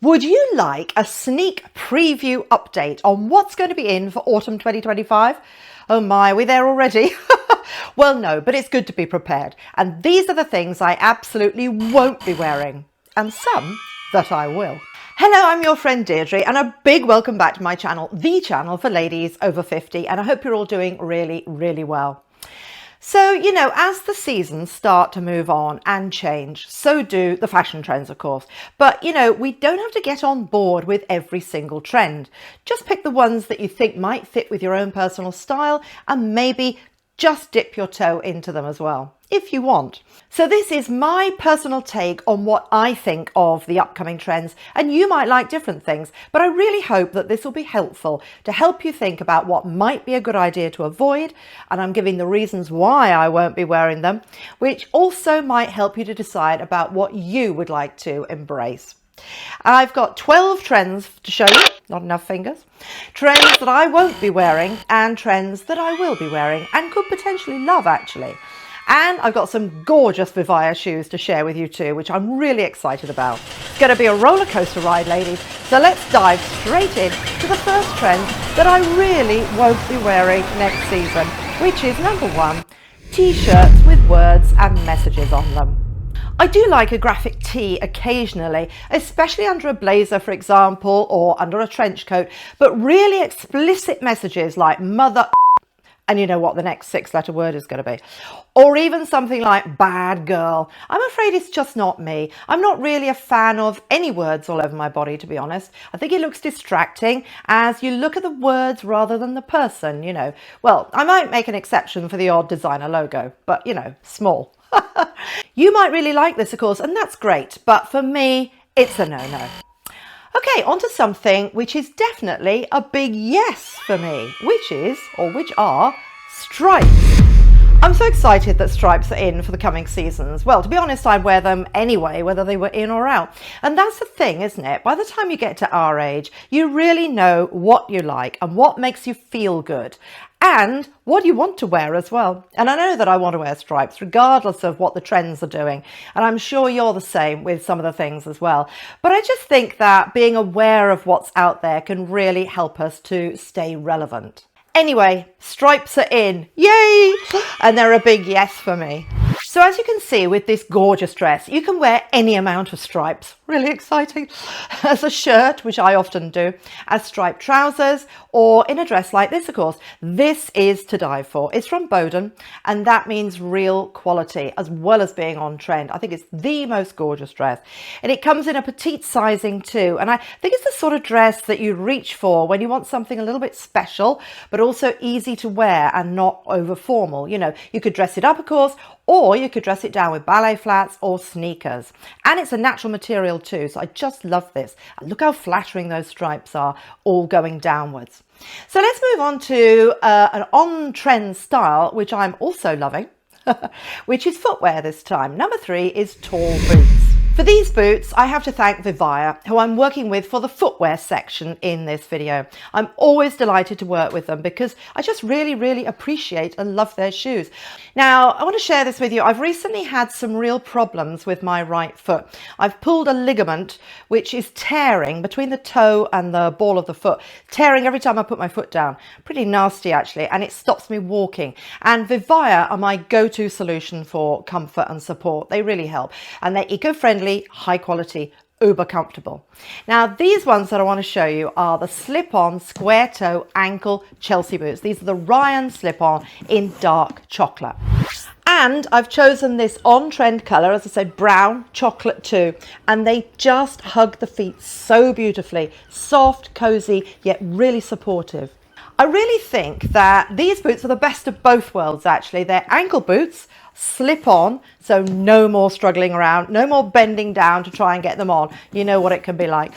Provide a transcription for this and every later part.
Would you like a sneak preview update on what's going to be in for autumn 2025? Oh my, are we there already? Well, no, but it's good to be prepared. And these are the things I absolutely won't be wearing, and some that I will. Hello, I'm your friend Deirdre, and a big welcome back to my channel, the channel for ladies over 50. And I hope you're all doing really, really well. So, you know, as the seasons start to move on and change, so do the fashion trends, of course. But, you know, we don't have to get on board with every single trend. Just pick the ones that you think might fit with your own personal style and maybe just dip your toe into them as well, if you want. So this is my personal take on what I think of the upcoming trends, and you might like different things, but I really hope that this will be helpful to help you think about what might be a good idea to avoid, and I'm giving the reasons why I won't be wearing them, which also might help you to decide about what you would like to embrace. I've got 12 trends to show you, not enough fingers, trends that I won't be wearing and trends that I will be wearing and could potentially love actually. And I've got some gorgeous Vivaia shoes to share with you too, which I'm really excited about. It's going to be a roller coaster ride, ladies. So let's dive straight in to the first trend that I really won't be wearing next season, which is number 1, t-shirts with words and messages on them. I do like a graphic tee occasionally, especially under a blazer, for example, or under a trench coat, but really explicit messages like mother, and you know what the next 6-letter word is going to be, or even something like bad girl. I'm afraid it's just not me. I'm not really a fan of any words all over my body, to be honest. I think it looks distracting as you look at the words rather than the person, you know. Well, I might make an exception for the odd designer logo, but you know, small. You might really like this, of course, and that's great, but for me, it's a no-no. Okay, on to something which is definitely a big yes for me, which are stripes. I'm so excited that stripes are in for the coming seasons. Well, to be honest, I'd wear them anyway, whether they were in or out. And that's the thing, isn't it? By the time you get to our age, you really know what you like and what makes you feel good. And what you want to wear as well. And I know that I want to wear stripes regardless of what the trends are doing. And I'm sure you're the same with some of the things as well. But I just think that being aware of what's out there can really help us to stay relevant. Anyway, stripes are in. Yay! And they're a big yes for me. So as you can see with this gorgeous dress, you can wear any amount of stripes. Really exciting. As a shirt, which I often do, as striped trousers, or in a dress like this, of course. This is to die for. It's from Boden, and that means real quality as well as being on trend. I think it's the most gorgeous dress. And it comes in a petite sizing too. And I think it's the sort of dress that you reach for when you want something a little bit special, but also easy to wear and not over formal. You know, you could dress it up, of course, or you could dress it down with ballet flats or sneakers. And it's a natural material too, so I just love this. And look how flattering those stripes are, all going downwards. So let's move on to an on-trend style, which I'm also loving, which is footwear this time. Number 3 is tall boots. For these boots, I have to thank Vivaia, who I'm working with for the footwear section in this video. I'm always delighted to work with them because I just really, really appreciate and love their shoes. Now, I want to share this with you. I've recently had some real problems with my right foot. I've pulled a ligament which is tearing between the toe and the ball of the foot, tearing every time I put my foot down. Pretty nasty actually, and it stops me walking. And Vivaia are my go-to solution for comfort and support. They really help, and they're eco-friendly, high quality, uber comfortable. Now these ones that I want to show you are the slip-on square toe ankle Chelsea boots. These are the Ryan slip-on in dark chocolate. And I've chosen this on-trend colour, as I said, brown chocolate too, and they just hug the feet so beautifully, soft, cozy, yet really supportive. I really think that these boots are the best of both worlds actually. They're ankle boots, slip on, so no more struggling around, no more bending down to try and get them on. You know what it can be like.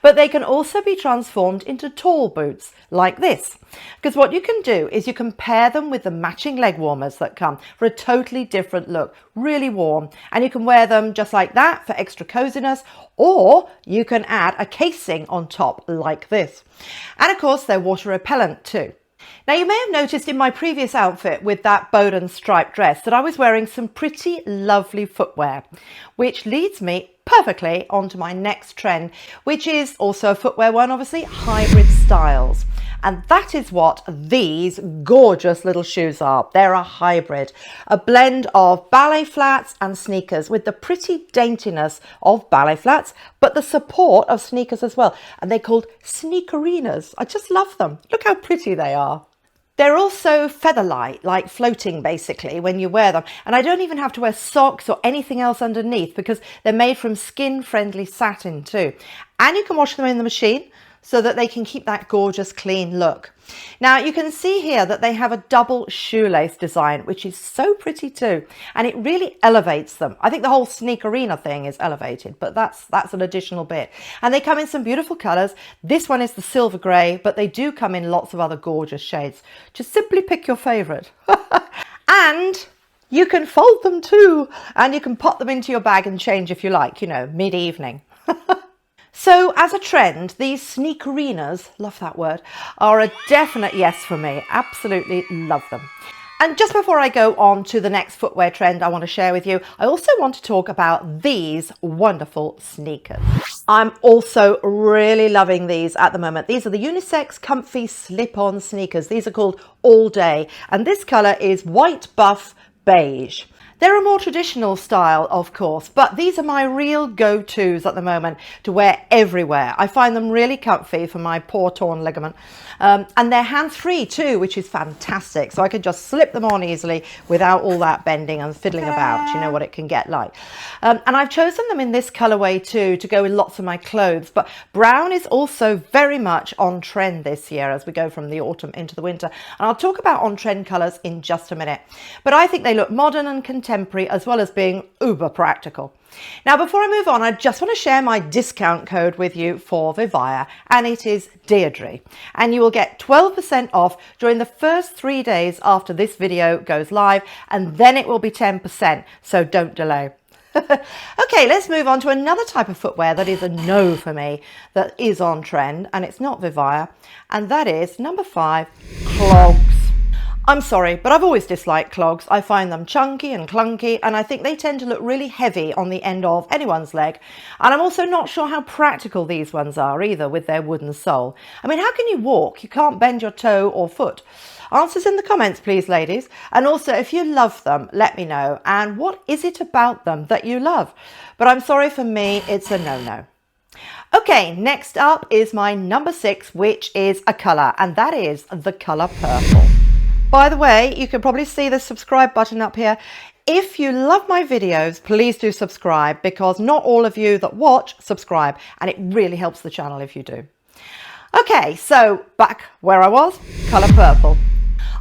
But they can also be transformed into tall boots like this, because what you can do is you can pair them with the matching leg warmers that come for a totally different look, really warm, and you can wear them just like that for extra coziness, or you can add a casing on top like this. And of course they're water repellent too. Now you may have noticed in my previous outfit with that Boden striped dress that I was wearing some pretty lovely footwear, which leads me perfectly onto my next trend, which is also a footwear one, obviously, hybrid styles. And that is what these gorgeous little shoes are. They're a hybrid, a blend of ballet flats and sneakers with the pretty daintiness of ballet flats, but the support of sneakers as well. And they're called sneakerinas. I just love them. Look how pretty they are. They're also feather light, like floating basically when you wear them. And I don't even have to wear socks or anything else underneath because they're made from skin-friendly satin too. And you can wash them in the machine so that they can keep that gorgeous clean look. Now you can see here that they have a double shoelace design, which is so pretty too, and it really elevates them. I think the whole sneakerina thing is elevated, but that's an additional bit. And they come in some beautiful colors. This one is the silver gray, but they do come in lots of other gorgeous shades. Just simply pick your favorite. And you can fold them too, and you can pop them into your bag and change if you like, you know, mid-evening. So as a trend, these sneakerinas, love that word, are a definite yes for me. Absolutely love them. And just before I go on to the next footwear trend I want to share with you, I also want to talk about these wonderful sneakers. I'm also really loving these at the moment. These are the unisex comfy slip-on sneakers. These are called All Day, and this color is white buff beige. They're a more traditional style, of course, but these are my real go-tos at the moment to wear everywhere. I find them really comfy for my poor torn ligament. And they're hands-free too, which is fantastic. So I can just slip them on easily without all that bending and fiddling about. You know what it can get like. And I've chosen them in this colorway too, to go with lots of my clothes. But brown is also very much on trend this year as we go from the autumn into the winter. And I'll talk about on-trend colors in just a minute. But I think they look modern and contemporary as well as being uber practical. Now, before I move on, I just want to share my discount code with you for Vivaia, and it is Deirdre. And you will get 12% off during the first 3 days after this video goes live, and then it will be 10%, so don't delay. Okay, let's move on to another type of footwear that is a no for me, that is on trend, and it's not Vivaia, and that is number 5, clogs. I'm sorry, but I've always disliked clogs. I find them chunky and clunky, and I think they tend to look really heavy on the end of anyone's leg. And I'm also not sure how practical these ones are either with their wooden sole. I mean, how can you walk? You can't bend your toe or foot. Answers in the comments, please, ladies. And also, if you love them, let me know. And what is it about them that you love? But I'm sorry, for me, it's a no-no. Okay, next up is my number 6, which is a colour, and that is the colour purple. By the way, you can probably see the subscribe button up here. If you love my videos, please do subscribe, because not all of you that watch subscribe, and it really helps the channel if you do. Okay, so back where I was, colour purple.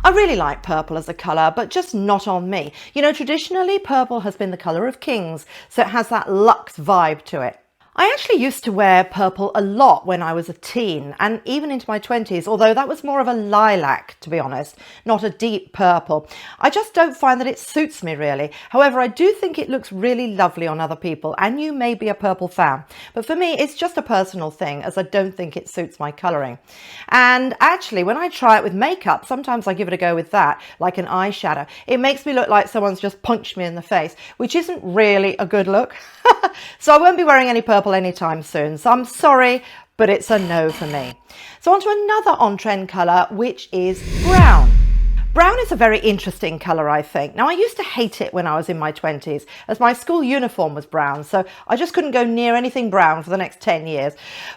I really like purple as a colour, but just not on me. You know, traditionally purple has been the colour of kings, so it has that luxe vibe to it. I actually used to wear purple a lot when I was a teen and even into my 20s, although that was more of a lilac, to be honest, not a deep purple. I just don't find that it suits me really. However, I do think it looks really lovely on other people, and you may be a purple fan. But for me, it's just a personal thing, as I don't think it suits my colouring. And actually, when I try it with makeup, sometimes I give it a go with that, like an eyeshadow. It makes me look like someone's just punched me in the face, which isn't really a good look. So I won't be wearing any purple anytime soon, so I'm sorry, but it's a no for me. So on to another on-trend colour, which is brown. Brown is a very interesting colour, I think. Now, I used to hate it when I was in my 20s, as my school uniform was brown, so I just couldn't go near anything brown for the next 10 years.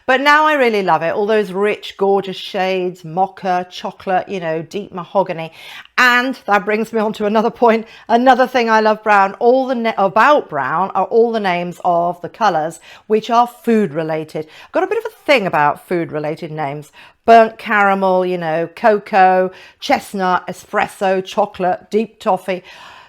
But now I really love it. All those rich, gorgeous shades, mocha, chocolate, you know, deep mahogany. And that brings me on to another point. Another thing I love about brown are all the names of the colours, which are food related. I've got a bit of a thing about food related names. Burnt caramel, you know, cocoa, chestnut, espresso, chocolate, deep toffee.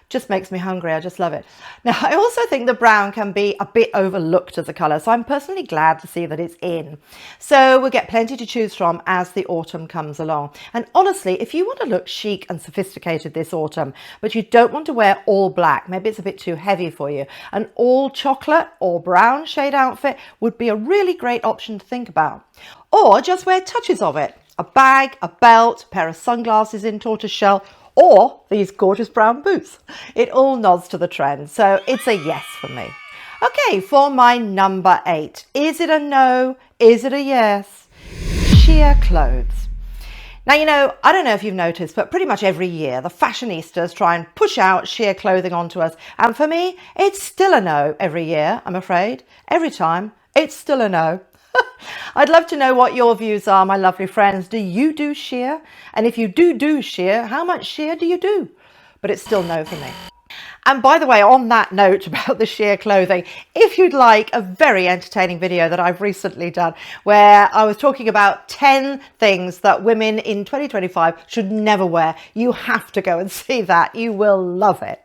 Just makes me hungry. I just love it. Now, I also think the brown can be a bit overlooked as a colour, so I'm personally glad to see that it's in. So we'll get plenty to choose from as the autumn comes along. And honestly, if you want to look chic and sophisticated this autumn, but you don't want to wear all black, maybe it's a bit too heavy for you, an all chocolate or brown shade outfit would be a really great option to think about. Or just wear touches of it. A bag, a belt, a pair of sunglasses in tortoiseshell, or these gorgeous brown boots. It all nods to the trend, so it's a yes for me. Okay, for my number 8, is it a no? Is it a yes? Sheer clothes. Now, you know, I don't know if you've noticed, but pretty much every year the fashionistas try and push out sheer clothing onto us. And for me, it's still a no every year, I'm afraid. Every time, it's still a no. I'd love to know what your views are, my lovely friends. Do you do sheer? And if you do sheer, how much sheer do you do? But it's still no for me. And by the way, on that note about the sheer clothing, if you'd like a very entertaining video that I've recently done where I was talking about 10 things that women in 2025 should never wear, you have to go and see that. You will love it.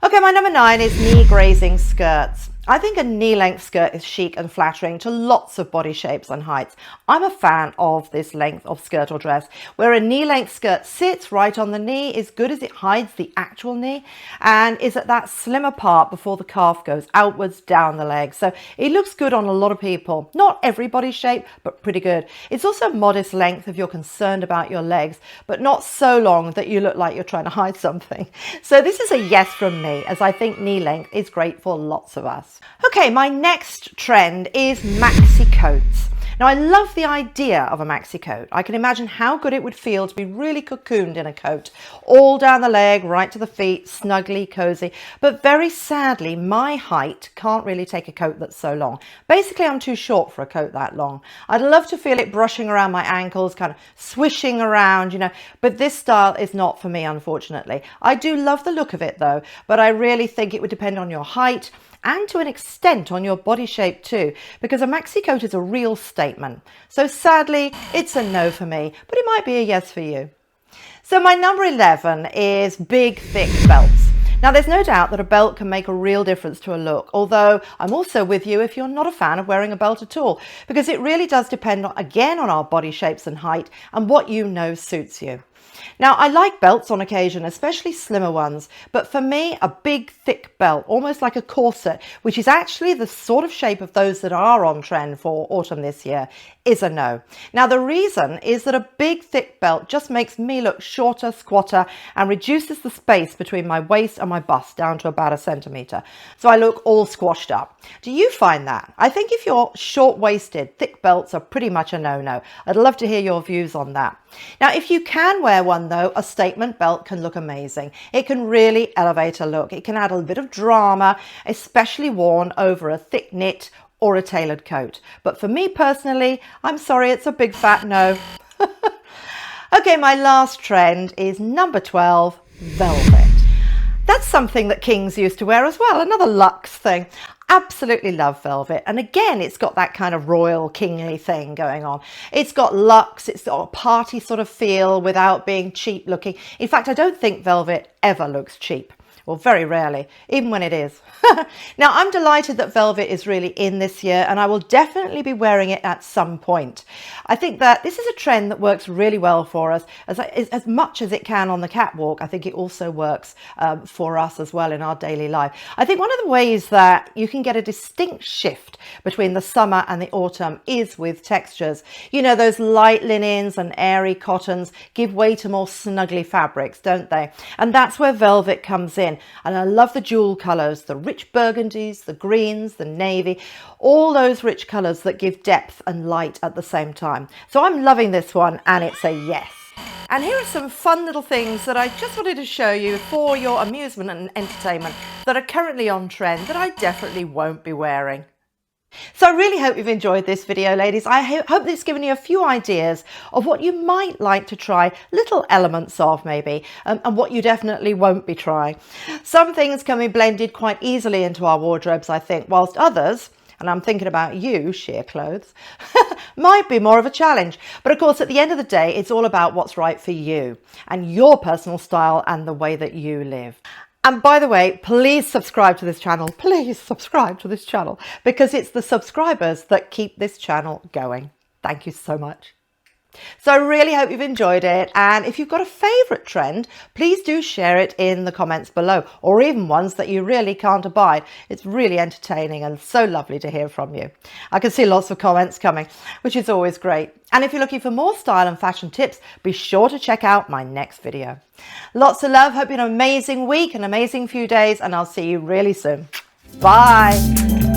Okay, my number 9 is knee-grazing skirts. I think a knee-length skirt is chic and flattering to lots of body shapes and heights. I'm a fan of this length of skirt or dress, where a knee-length skirt sits right on the knee, is good as it hides the actual knee, and is at that slimmer part before the calf goes outwards down the leg. So it looks good on a lot of people. Not every body shape, but pretty good. It's also modest length if you're concerned about your legs, but not so long that you look like you're trying to hide something. So this is a yes from me, as I think knee length is great for lots of us. Okay, my next trend is maxi coats. Now, I love the idea of a maxi coat. I can imagine how good it would feel to be really cocooned in a coat, all down the leg, right to the feet, snugly, cozy. But very sadly, my height can't really take a coat that's so long. Basically, I'm too short for a coat that long. I'd love to feel it brushing around my ankles, kind of swishing around, you know, but this style is not for me, unfortunately. I do love the look of it though, but I really think it would depend on your height, and to an extent on your body shape too, because a maxi coat is a real statement. So sadly, it's a no for me, but it might be a yes for you. So my number 11 is big, thick belts. Now, there's no doubt that a belt can make a real difference to a look, although I'm also with you if you're not a fan of wearing a belt at all, because it really does depend, again, on our body shapes and height and what you know suits you. Now, I like belts on occasion, especially slimmer ones, but for me, a big, thick belt, almost like a corset, which is actually the sort of shape of those that are on trend for autumn this year, is a no. Now, the reason is that a big, thick belt just makes me look shorter, squatter, and reduces the space between my waist and my bust down to about 1 centimetre. So I look all squashed up. Do you find that? I think if you're short-waisted, thick belts are pretty much a no-no. I'd love to hear your views on that. Now, if you can wear one though, a statement belt can look amazing. It can really elevate a look. It can add a bit of drama, especially worn over a thick knit or a tailored coat. But for me personally, I'm sorry, it's a big fat no. Okay, my last trend is number 12, velvet. That's something that kings used to wear as well, another luxe thing. Absolutely love velvet, and again it's got that kind of royal kingly thing going on. It's got luxe, it's got a party sort of feel without being cheap looking. In fact, I don't think velvet ever looks cheap. Well, very rarely, even when it is. Now, I'm delighted that velvet is really in this year, and I will definitely be wearing it at some point. I think that this is a trend that works really well for us, as much as it can on the catwalk. I think it also works for us as well in our daily life. I think one of the ways that you can get a distinct shift between the summer and the autumn is with textures. You know, those light linens and airy cottons give way to more snuggly fabrics, don't they? And that's where velvet comes in. And I love the jewel colours, the rich burgundies, the greens, the navy, all those rich colours that give depth and light at the same time. So I'm loving this one, and it's a yes. And here are some fun little things that I just wanted to show you for your amusement and entertainment that are currently on trend that I definitely won't be wearing. So I really hope you've enjoyed this video, ladies. I hope it's given you a few ideas of what you might like to try, little elements of maybe, and what you definitely won't be trying. Some things can be blended quite easily into our wardrobes, I think, whilst others, and I'm thinking about you, sheer clothes, might be more of a challenge. But of course, at the end of the day, it's all about what's right for you and your personal style and the way that you live. And by the way, please subscribe to this channel. Please subscribe to this channel, because it's the subscribers that keep this channel going. Thank you so much. So I really hope you've enjoyed it. And if you've got a favourite trend, please do share it in the comments below, or even ones that you really can't abide. It's really entertaining and so lovely to hear from you. I can see lots of comments coming, which is always great. And if you're looking for more style and fashion tips, be sure to check out my next video. Lots of love. Hope you have an amazing week, an amazing few days, and I'll see you really soon. Bye.